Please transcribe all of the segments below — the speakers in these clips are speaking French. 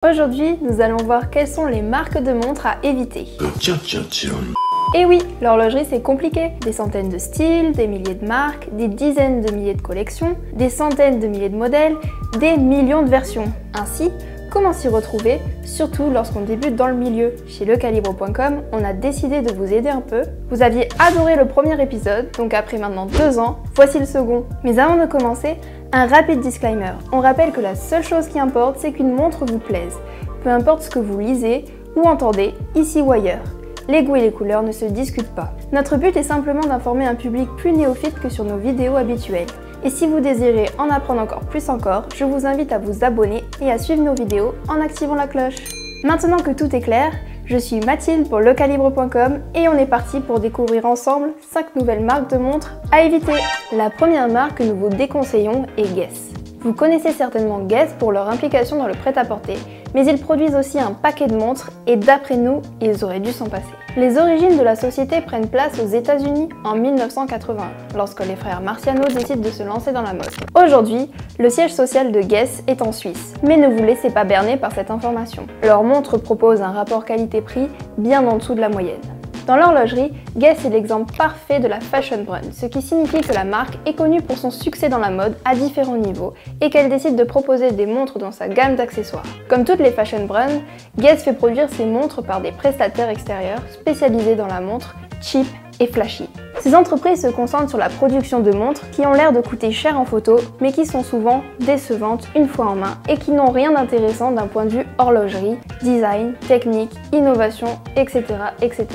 Aujourd'hui, nous allons voir quelles sont les marques de montres à éviter. Et oui, l'horlogerie c'est compliqué. Des centaines de styles, des milliers de marques, des dizaines de milliers de collections, des centaines de milliers de modèles, des millions de versions. Ainsi, comment s'y retrouver, surtout lorsqu'on débute dans le milieu? Chez lecalibre.com, on a décidé de vous aider un peu. Vous aviez adoré le premier épisode, donc après maintenant 2 ans, voici le second. Mais avant de commencer, un rapide disclaimer. On rappelle que la seule chose qui importe, c'est qu'une montre vous plaise. Peu importe ce que vous lisez ou entendez, ici ou ailleurs. Les goûts et les couleurs ne se discutent pas. Notre but est simplement d'informer un public plus néophyte que sur nos vidéos habituelles. Et si vous désirez en apprendre encore, je vous invite à vous abonner et à suivre nos vidéos en activant la cloche. Maintenant que tout est clair, je suis Mathilde pour lecalibre.com et on est parti pour découvrir ensemble 5 nouvelles marques de montres à éviter. La première marque que nous vous déconseillons est Guess. Vous connaissez certainement Guess pour leur implication dans le prêt-à-porter, mais ils produisent aussi un paquet de montres et d'après nous, ils auraient dû s'en passer. Les origines de la société prennent place aux États-Unis en 1981, lorsque les frères Marciano décident de se lancer dans la mode. Aujourd'hui, le siège social de Guess est en Suisse, mais ne vous laissez pas berner par cette information. Leur montre propose un rapport qualité-prix bien en dessous de la moyenne. Dans l'horlogerie, Guess est l'exemple parfait de la fashion brand, ce qui signifie que la marque est connue pour son succès dans la mode à différents niveaux et qu'elle décide de proposer des montres dans sa gamme d'accessoires. Comme toutes les fashion brands, Guess fait produire ses montres par des prestataires extérieurs spécialisés dans la montre cheap et flashy. Ces entreprises se concentrent sur la production de montres qui ont l'air de coûter cher en photo, mais qui sont souvent décevantes une fois en main et qui n'ont rien d'intéressant d'un point de vue horlogerie, design, technique, innovation, etc. etc.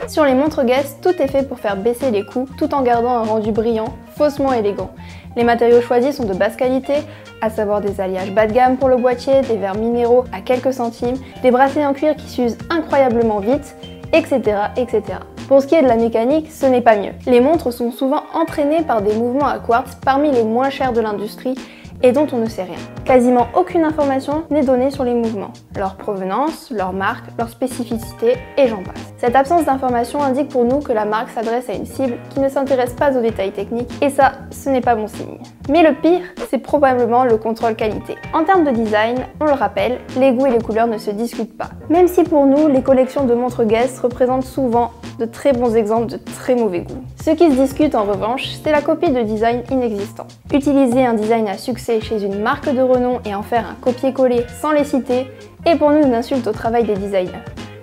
Sur les montres Guess, tout est fait pour faire baisser les coûts tout en gardant un rendu brillant, faussement élégant. Les matériaux choisis sont de basse qualité, à savoir des alliages bas de gamme pour le boîtier, des verres minéraux à quelques centimes, des bracelets en cuir qui s'usent incroyablement vite, etc. etc. Pour ce qui est de la mécanique, ce n'est pas mieux. Les montres sont souvent entraînées par des mouvements à quartz parmi les moins chers de l'industrie et dont on ne sait rien. Quasiment aucune information n'est donnée sur les mouvements, leur provenance, leur marque, leur spécificité et j'en passe. Cette absence d'information indique pour nous que la marque s'adresse à une cible qui ne s'intéresse pas aux détails techniques et ça, ce n'est pas bon signe. Mais le pire, c'est probablement le contrôle qualité. En termes de design, on le rappelle, les goûts et les couleurs ne se discutent pas. Même si pour nous, les collections de montres Guess représentent souvent de très bons exemples de très mauvais goût. Ce qui se discute en revanche, c'est la copie de design inexistant. Utiliser un design à succès chez une marque de renom et en faire un copier-coller sans les citer est pour nous une insulte au travail des designers,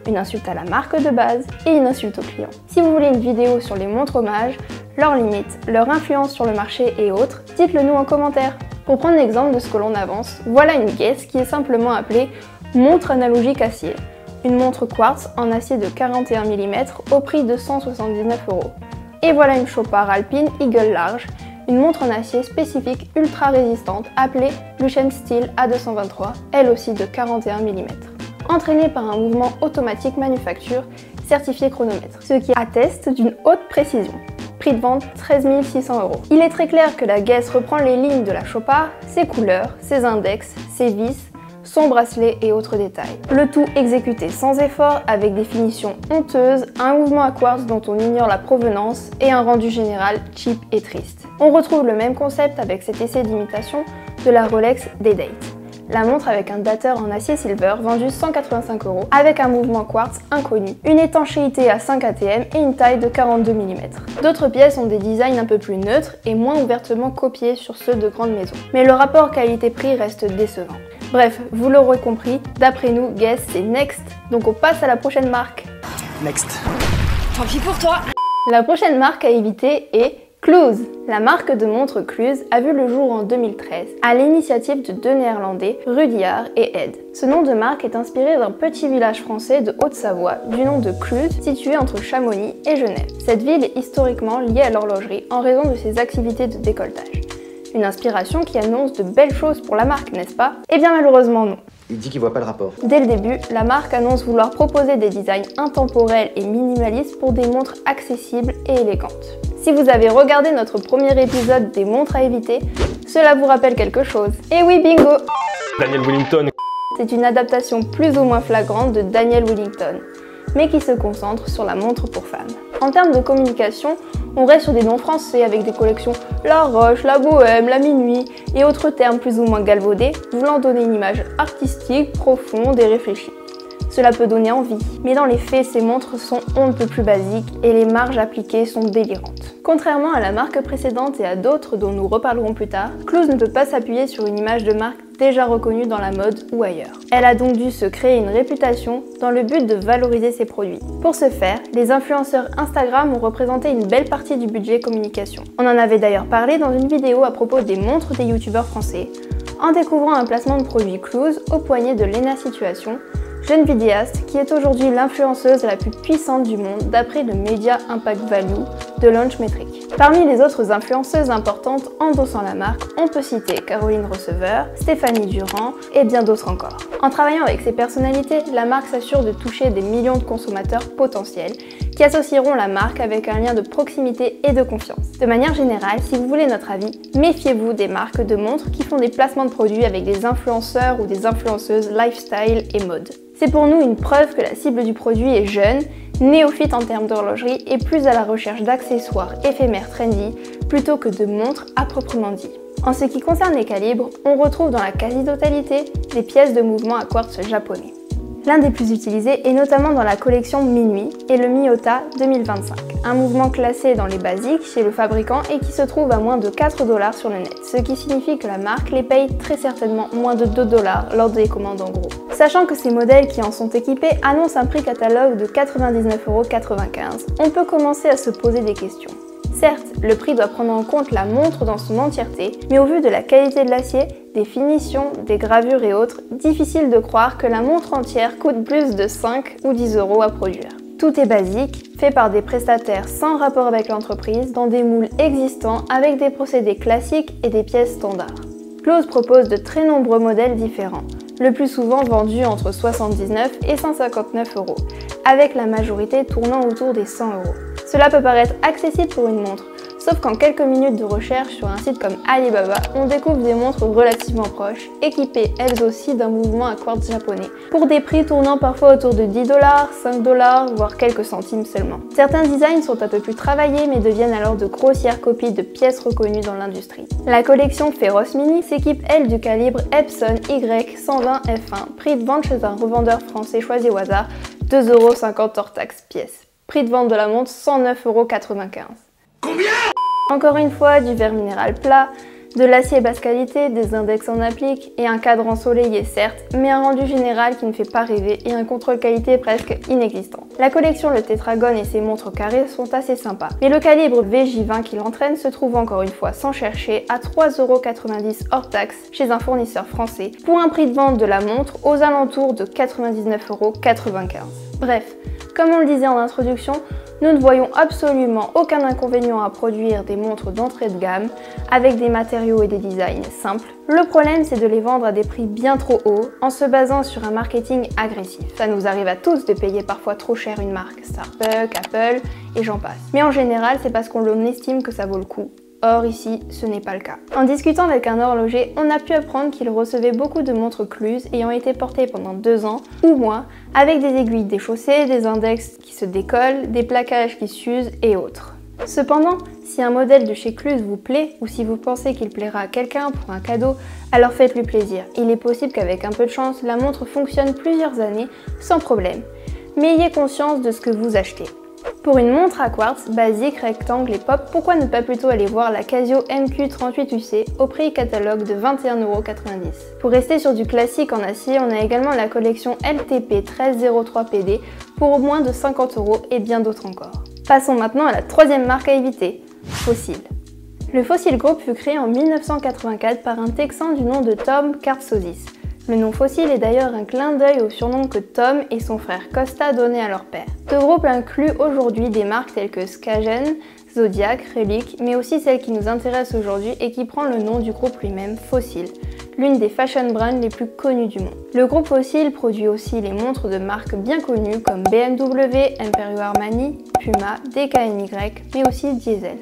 une insulte à la marque de base et une insulte aux clients. Si vous voulez une vidéo sur les montres hommages, leurs limites, leur influence sur le marché et autres, dites-le nous en commentaire. Pour prendre l'exemple de ce que l'on avance, voilà une Guess qui est simplement appelée montre analogique acier. Une montre quartz en acier de 41 mm au prix de 179 €. Et voilà une Chopard Alpine Eagle Large, une montre en acier spécifique ultra résistante appelée Lucent Steel A223, elle aussi de 41 mm. Entraînée par un mouvement automatique manufacture certifié chronomètre, ce qui atteste d'une haute précision. Prix de vente 13 600 €. Il est très clair que la Guess reprend les lignes de la Chopard, ses couleurs, ses index, ses vis, son bracelet et autres détails. Le tout exécuté sans effort, avec des finitions honteuses, un mouvement à quartz dont on ignore la provenance et un rendu général cheap et triste. On retrouve le même concept avec cet essai d'imitation de la Rolex Day-Date. La montre avec un dateur en acier silver vendu 185 € avec un mouvement quartz inconnu, une étanchéité à 5 atm et une taille de 42 mm. D'autres pièces ont des designs un peu plus neutres et moins ouvertement copiés sur ceux de grandes maisons. Mais le rapport qualité-prix reste décevant. Bref, vous l'aurez compris, d'après nous, Guess c'est next, donc on passe à la prochaine marque. Next. Tant pis pour toi. La prochaine marque à éviter est Cluse. La marque de montres Cluse a vu le jour en 2013 à l'initiative de 2 Néerlandais, Rudyard et Ed. Ce nom de marque est inspiré d'un petit village français de Haute-Savoie du nom de Cluse, situé entre Chamonix et Genève. Cette ville est historiquement liée à l'horlogerie en raison de ses activités de décolletage. Une inspiration qui annonce de belles choses pour la marque, n'est-ce pas? Eh bien malheureusement non. Il dit qu'il voit pas le rapport. Dès le début, la marque annonce vouloir proposer des designs intemporels et minimalistes pour des montres accessibles et élégantes. Si vous avez regardé notre premier épisode des montres à éviter, cela vous rappelle quelque chose. Et oui, bingo! Daniel Wellington. C'est une adaptation plus ou moins flagrante de Daniel Wellington, mais qui se concentre sur la montre pour femmes. En termes de communication, on reste sur des noms français avec des collections La Roche, La Bohème, La Minuit et autres termes plus ou moins galvaudés, voulant donner une image artistique, profonde et réfléchie. Cela peut donner envie, mais dans les faits, ces montres sont on ne peut plus basiques et les marges appliquées sont délirantes. Contrairement à la marque précédente et à d'autres dont nous reparlerons plus tard, Cluse ne peut pas s'appuyer sur une image de marque déjà reconnue dans la mode ou ailleurs. Elle a donc dû se créer une réputation dans le but de valoriser ses produits. Pour ce faire, les influenceurs Instagram ont représenté une belle partie du budget communication. On en avait d'ailleurs parlé dans une vidéo à propos des montres des youtubeurs français, en découvrant un placement de produit Cluse au poignet de Lena Situation, jeune vidéaste qui est aujourd'hui l'influenceuse la plus puissante du monde d'après le Media Impact Value de Launchmetrics. Parmi les autres influenceuses importantes endossant la marque, on peut citer Caroline Receveur, Stéphanie Durand et bien d'autres encore. En travaillant avec ces personnalités, la marque s'assure de toucher des millions de consommateurs potentiels qui associeront la marque avec un lien de proximité et de confiance. De manière générale, si vous voulez notre avis, méfiez-vous des marques de montres qui font des placements de produits avec des influenceurs ou des influenceuses lifestyle et mode. C'est pour nous une preuve que la cible du produit est jeune, néophyte en termes d'horlogerie et plus à la recherche d'accessoires éphémères trendy plutôt que de montres à proprement dit. En ce qui concerne les calibres, on retrouve dans la quasi-totalité des pièces de mouvement à quartz japonais. L'un des plus utilisés est notamment dans la collection Minuit et le Miyota 2025, un mouvement classé dans les basiques chez le fabricant et qui se trouve à moins de 4 $ sur le net, ce qui signifie que la marque les paye très certainement moins de 2 $ lors des commandes en gros. Sachant que ces modèles qui en sont équipés annoncent un prix catalogue de 99,95 €, on peut commencer à se poser des questions. Certes, le prix doit prendre en compte la montre dans son entièreté, mais au vu de la qualité de l'acier, des finitions, des gravures et autres, difficile de croire que la montre entière coûte plus de 5 ou 10 € à produire. Tout est basique, fait par des prestataires sans rapport avec l'entreprise, dans des moules existants avec des procédés classiques et des pièces standards. Cluse propose de très nombreux modèles différents, le plus souvent vendus entre 79 et 159 €, avec la majorité tournant autour des 100 €. Cela peut paraître accessible pour une montre, sauf qu'en quelques minutes de recherche sur un site comme Alibaba, on découvre des montres relativement proches, équipées elles aussi d'un mouvement à quartz japonais, pour des prix tournant parfois autour de 10 $, 5 $, voire quelques centimes seulement. Certains designs sont un peu plus travaillés mais deviennent alors de grossières copies de pièces reconnues dans l'industrie. La collection Féroce Mini s'équipe elle du calibre Epson Y120 F1, prix de vente chez un revendeur français choisi au hasard, 2,50 € hors taxe pièce. Prix de vente de la montre, 109,95 €. Combien ? Encore une fois, du verre minéral plat, de l'acier basse qualité, des index en applique et un cadre ensoleillé certes, mais un rendu général qui ne fait pas rêver et un contrôle qualité presque inexistant. La collection Le Tétragone et ses montres carrées sont assez sympas, mais le calibre VJ20 qui l'entraîne se trouve encore une fois sans chercher à 3,90 € hors taxe chez un fournisseur français, pour un prix de vente de la montre aux alentours de 99,95 €. Bref, comme on le disait en introduction, nous ne voyons absolument aucun inconvénient à produire des montres d'entrée de gamme avec des matériaux et des designs simples. Le problème, c'est de les vendre à des prix bien trop hauts en se basant sur un marketing agressif. Ça nous arrive à tous de payer parfois trop cher une marque, Starbucks, Apple et j'en passe. Mais en général, c'est parce qu'on estime que ça vaut le coup. Or ici, ce n'est pas le cas. En discutant avec un horloger, on a pu apprendre qu'il recevait beaucoup de montres Cluse ayant été portées pendant 2 ans ou moins, avec des aiguilles déchaussées, des index qui se décollent, des plaquages qui s'usent et autres. Cependant, si un modèle de chez Cluse vous plaît ou si vous pensez qu'il plaira à quelqu'un pour un cadeau, alors faites-lui plaisir. Il est possible qu'avec un peu de chance, la montre fonctionne plusieurs années sans problème. Mais ayez conscience de ce que vous achetez. Pour une montre à quartz, basique, rectangle et pop, pourquoi ne pas plutôt aller voir la Casio MQ38UC au prix catalogue de 21,90 €. Pour rester sur du classique en acier, on a également la collection LTP 1303PD pour moins de 50 € et bien d'autres encore. Passons maintenant à la troisième marque à éviter, Fossil. Le Fossil Group fut créé en 1984 par un Texan du nom de Tom Kartsotis. Le nom Fossil est d'ailleurs un clin d'œil au surnom que Tom et son frère Costa donnaient à leur père. Ce groupe inclut aujourd'hui des marques telles que Skagen, Zodiac, Relic, mais aussi celle qui nous intéresse aujourd'hui et qui prend le nom du groupe lui-même, Fossil, l'une des fashion brands les plus connues du monde. Le groupe Fossil produit aussi les montres de marques bien connues comme BMW, Emporio Armani, Puma, DKNY, mais aussi Diesel.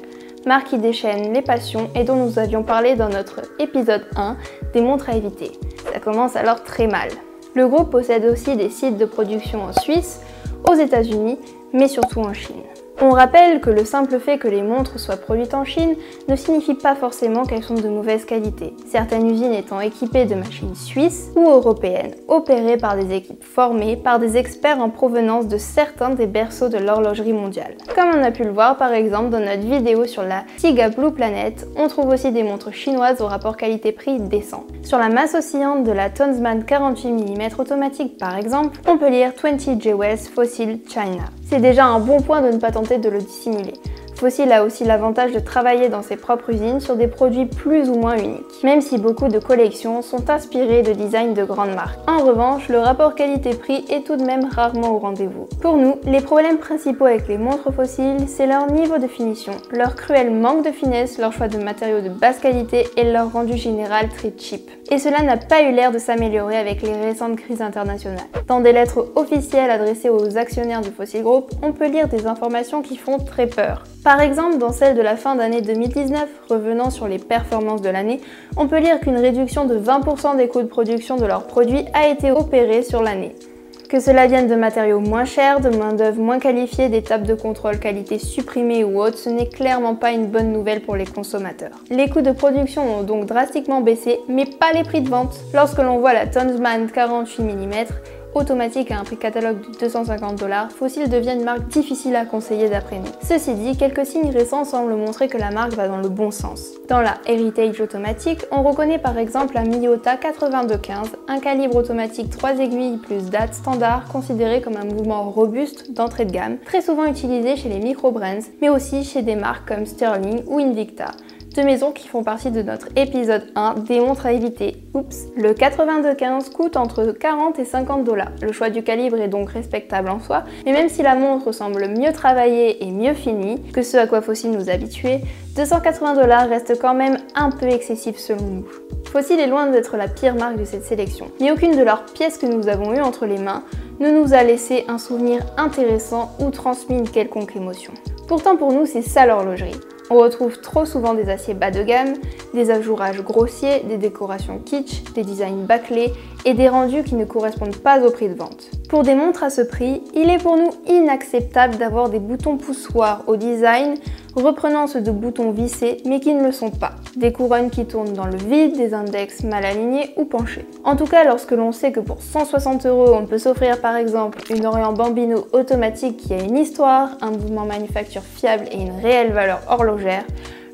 Marque qui déchaîne les passions et dont nous avions parlé dans notre épisode 1 des montres à éviter. Ça commence alors très mal. Le groupe possède aussi des sites de production en Suisse, aux États-Unis, mais surtout en Chine. On rappelle que le simple fait que les montres soient produites en Chine ne signifie pas forcément qu'elles sont de mauvaise qualité, certaines usines étant équipées de machines suisses ou européennes, opérées par des équipes formées par des experts en provenance de certains des berceaux de l'horlogerie mondiale. Comme on a pu le voir par exemple dans notre vidéo sur la Tiga Blue Planet, on trouve aussi des montres chinoises au rapport qualité-prix décent. Sur la masse oscillante de la Tonsman 48 mm automatique par exemple, on peut lire 20 Jewels Fossil China. C'est déjà un bon point de ne pas tenter de le dissimuler. Fossil a aussi l'avantage de travailler dans ses propres usines sur des produits plus ou moins uniques, même si beaucoup de collections sont inspirées de designs de grandes marques. En revanche, le rapport qualité-prix est tout de même rarement au rendez-vous. Pour nous, les problèmes principaux avec les montres Fossil, c'est leur niveau de finition, leur cruel manque de finesse, leur choix de matériaux de basse qualité et leur rendu général très cheap. Et cela n'a pas eu l'air de s'améliorer avec les récentes crises internationales. Dans des lettres officielles adressées aux actionnaires du Fossil Group, on peut lire des informations qui font très peur. Par exemple, dans celle de la fin d'année 2019, revenant sur les performances de l'année, on peut lire qu'une réduction de 20% des coûts de production de leurs produits a été opérée sur l'année. Que cela vienne de matériaux moins chers, de main-d'œuvre moins qualifiée, d'étapes de contrôle qualité supprimées ou autres, ce n'est clairement pas une bonne nouvelle pour les consommateurs. Les coûts de production ont donc drastiquement baissé, mais pas les prix de vente. Lorsque l'on voit la Tonsman 48 mm, automatique à un prix catalogue de 250 $, Fossil devient une marque difficile à conseiller d'après nous. Ceci dit, quelques signes récents semblent montrer que la marque va dans le bon sens. Dans la Heritage automatique, on reconnaît par exemple la Miyota 8215, un calibre automatique 3 aiguilles plus date standard considéré comme un mouvement robuste d'entrée de gamme, très souvent utilisé chez les micro-brands, mais aussi chez des marques comme Sterling ou Invicta. Deux maisons qui font partie de notre épisode 1 des montres à éviter. Oups. Le 8215 coûte entre 40 et 50 $. Le choix du calibre est donc respectable en soi, mais même si la montre semble mieux travaillée et mieux finie que ce à quoi Fossil nous habituait, 280 $ reste quand même un peu excessif selon nous. Fossil est loin d'être la pire marque de cette sélection, mais aucune de leurs pièces que nous avons eues entre les mains ne nous a laissé un souvenir intéressant ou transmis une quelconque émotion. Pourtant pour nous c'est ça l'horlogerie. On retrouve trop souvent des aciers bas de gamme, des ajourages grossiers, des décorations kitsch, des designs bâclés et des rendus qui ne correspondent pas au prix de vente. Pour des montres à ce prix, il est pour nous inacceptable d'avoir des boutons poussoirs au design reprenant ceux de boutons vissés mais qui ne le sont pas, des couronnes qui tournent dans le vide, des index mal alignés ou penchés. En tout cas, lorsque l'on sait que pour 160 €, on peut s'offrir par exemple une Orient Bambino automatique qui a une histoire, un mouvement manufacture fiable et une réelle valeur horlogère,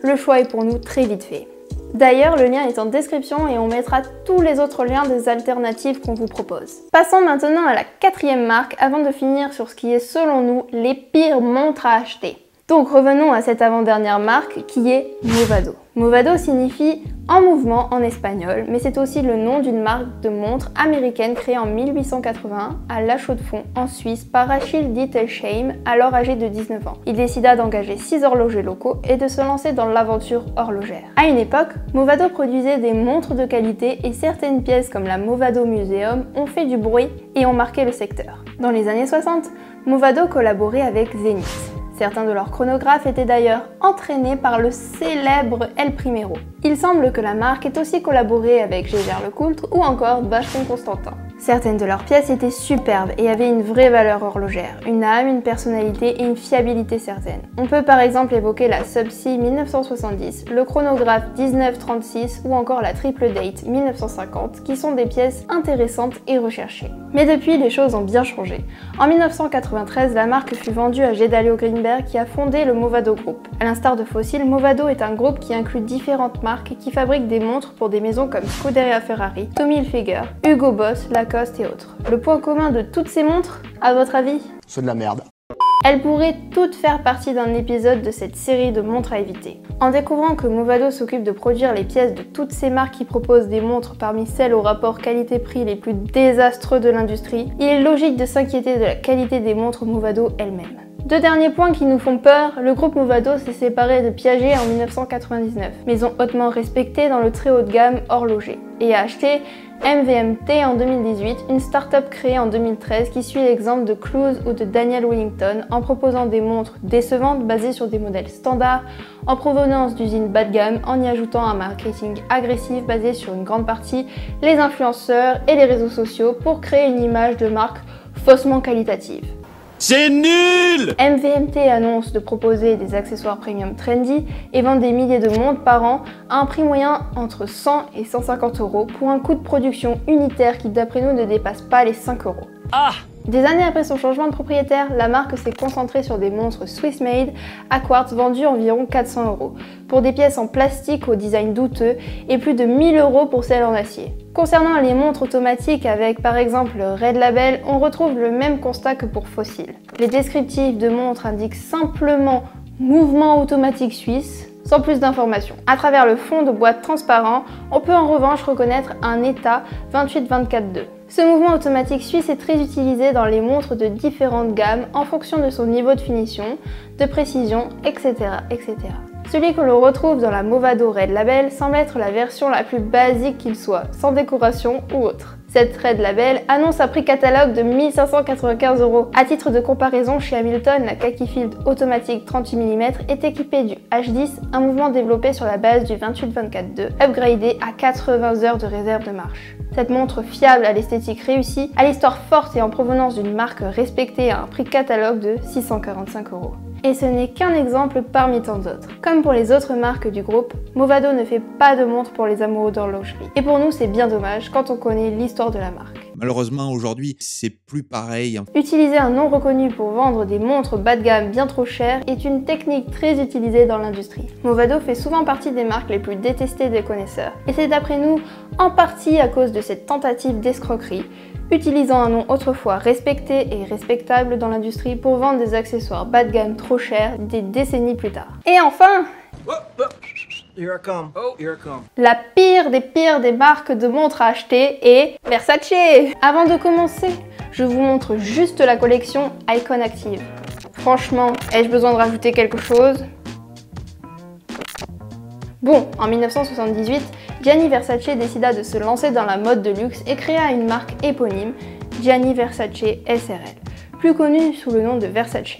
le choix est pour nous très vite fait. D'ailleurs, le lien est en description et on mettra tous les autres liens des alternatives qu'on vous propose. Passons maintenant à la quatrième marque avant de finir sur ce qui est selon nous les pires montres à acheter. Donc revenons à cette avant-dernière marque qui est Movado. Movado signifie en mouvement en espagnol, mais c'est aussi le nom d'une marque de montres américaine créée en 1881 à La Chaux-de-Fonds en Suisse par Achille Dittelsheim, alors âgé de 19 ans. Il décida d'engager 6 horlogers locaux et de se lancer dans l'aventure horlogère. À une époque, Movado produisait des montres de qualité et certaines pièces comme la Movado Museum ont fait du bruit et ont marqué le secteur. Dans les années 60, Movado collaborait avec Zenith. Certains de leurs chronographes étaient d'ailleurs entraînés par le célèbre El Primero. Il semble que la marque ait aussi collaboré avec Jaeger-LeCoultre ou encore Vacheron-Constantin. Certaines de leurs pièces étaient superbes et avaient une vraie valeur horlogère, une âme, une personnalité et une fiabilité certaine. On peut par exemple évoquer la Subsea 1970, le chronographe 1936 ou encore la Triple Date 1950 qui sont des pièces intéressantes et recherchées. Mais depuis, les choses ont bien changé. En 1993, la marque fut vendue à Gedalio Greenberg qui a fondé le Movado Group. À l'instar de Fossil, Movado est un groupe qui inclut différentes marques et qui fabrique des montres pour des maisons comme Scuderia Ferrari, Tommy Hilfiger, Hugo Boss, Lacoste et autres. Le point commun de toutes ces montres, à votre avis? C'est de la merde. Elles pourraient toutes faire partie d'un épisode de cette série de montres à éviter. En découvrant que Movado s'occupe de produire les pièces de toutes ces marques qui proposent des montres parmi celles au rapport qualité-prix les plus désastreux de l'industrie, il est logique de s'inquiéter de la qualité des montres Movado elles-mêmes. Deux derniers points qui nous font peur, le groupe Movado s'est séparé de Piaget en 1999, maison hautement respectée dans le très haut de gamme horloger, et a acheté MVMT en 2018, une start-up créée en 2013 qui suit l'exemple de Clouse ou de Daniel Wellington en proposant des montres décevantes basées sur des modèles standards en provenance d'usines bas de gamme en y ajoutant un marketing agressif basé sur une grande partie les influenceurs et les réseaux sociaux pour créer une image de marque faussement qualitative. C'est nul! MVMT annonce de proposer des accessoires premium trendy et vend des milliers de montres par an à un prix moyen entre 100 et 150 euros pour un coût de production unitaire qui d'après nous ne dépasse pas les 5 euros. Ah! Des années après son changement de propriétaire, la marque s'est concentrée sur des montres Swiss made à quartz vendues environ 400 euros, pour des pièces en plastique au design douteux et plus de 1000 euros pour celles en acier. Concernant les montres automatiques avec par exemple Red Label, on retrouve le même constat que pour Fossil. Les descriptifs de montres indiquent simplement mouvement automatique suisse, sans plus d'informations. À travers le fond de boîte transparent, on peut en revanche reconnaître un ETA 28242. Ce mouvement automatique suisse est très utilisé dans les montres de différentes gammes en fonction de son niveau de finition, de précision, etc. etc. Celui que l'on retrouve dans la Movado Red Label semble être la version la plus basique qu'il soit, sans décoration ou autre. Cette Red Label annonce un prix catalogue de 1595 euros. À titre de comparaison, chez Hamilton, la Khaki Field automatique 38 mm est équipée du H10, un mouvement développé sur la base du 28-24-2, upgradé à 80 heures de réserve de marche. Cette montre fiable à l'esthétique réussie, à l'histoire forte et en provenance d'une marque respectée à un prix catalogue de 645 euros. Et ce n'est qu'un exemple parmi tant d'autres. Comme pour les autres marques du groupe, Movado ne fait pas de montre pour les amoureux d'horlogerie. Et pour nous, c'est bien dommage quand on connaît l'histoire de la marque. Malheureusement, aujourd'hui, c'est plus pareil. Utiliser un nom reconnu pour vendre des montres bas de gamme bien trop chères est une technique très utilisée dans l'industrie. Movado fait souvent partie des marques les plus détestées des connaisseurs. Et c'est d'après nous, en partie à cause de cette tentative d'escroquerie, utilisant un nom autrefois respecté et respectable dans l'industrie pour vendre des accessoires bas de gamme trop chers des décennies plus tard. Et enfin, Here I come. Oh, here I come. la pire des marques de montres à acheter est Versace. Avant de commencer, je vous montre juste la collection Icon Active. Franchement, ai-je besoin de rajouter quelque chose ? Bon, en 1978, Gianni Versace décida de se lancer dans la mode de luxe et créa une marque éponyme, Gianni Versace SRL, plus connue sous le nom de Versace.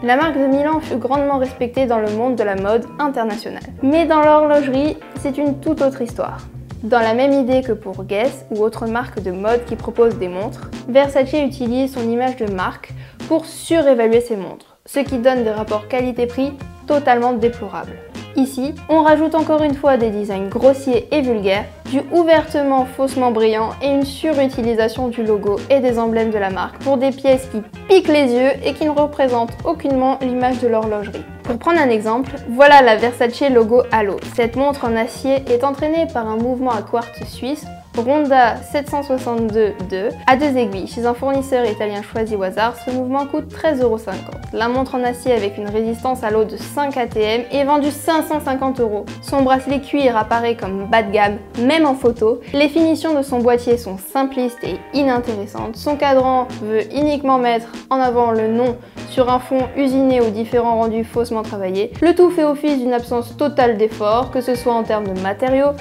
La marque de Milan fut grandement respectée dans le monde de la mode internationale. Mais dans l'horlogerie, c'est une toute autre histoire. Dans la même idée que pour Guess ou autres marques de mode qui proposent des montres, Versace utilise son image de marque pour surévaluer ses montres, ce qui donne des rapports qualité-prix totalement déplorables. Ici, on rajoute encore une fois des designs grossiers et vulgaires, du ouvertement faussement brillant et une surutilisation du logo et des emblèmes de la marque pour des pièces qui piquent les yeux et qui ne représentent aucunement l'image de l'horlogerie. Pour prendre un exemple, voilà la Versace logo Halo. Cette montre en acier est entraînée par un mouvement à quartz suisse Ronda 762-2 à 2 aiguilles. Chez un fournisseur italien choisi au hasard, ce mouvement coûte 13,50 €. La montre en acier avec une résistance à l'eau de 5 ATM est vendue 550 €. Son bracelet cuir apparaît comme bas de gamme, même en photo. Les finitions de son boîtier sont simplistes et inintéressantes. Son cadran veut uniquement mettre en avant le nom sur un fond usiné aux différents rendus faussement travaillés. Le tout fait office d'une absence totale d'effort, que ce soit en termes de matériaux,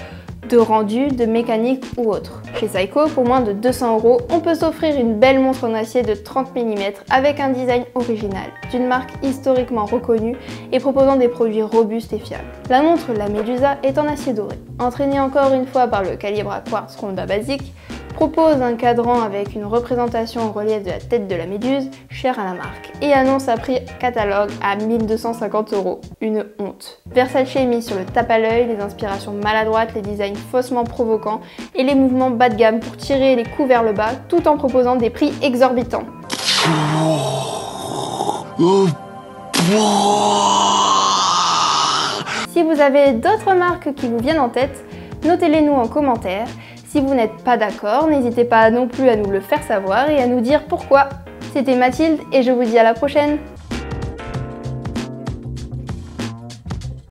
de rendu, de mécanique ou autre. Chez Seiko, pour moins de 200 €, on peut s'offrir une belle montre en acier de 30 mm avec un design original, d'une marque historiquement reconnue et proposant des produits robustes et fiables. La montre, la Medusa, est en acier doré. Entraînée encore une fois par le calibre à quartz Ronda basique, propose un cadran avec une représentation en relief de la tête de la méduse, chère à la marque, et annonce un prix catalogue à 1250 €. Une honte. Versace est mis sur le tape à l'œil, les inspirations maladroites, les designs faussement provocants et les mouvements bas de gamme pour tirer les coups vers le bas, tout en proposant des prix exorbitants. Si vous avez d'autres marques qui vous viennent en tête, notez-les nous en commentaire. Si vous n'êtes pas d'accord, n'hésitez pas non plus à nous le faire savoir et à nous dire pourquoi. C'était Mathilde et je vous dis à la prochaine.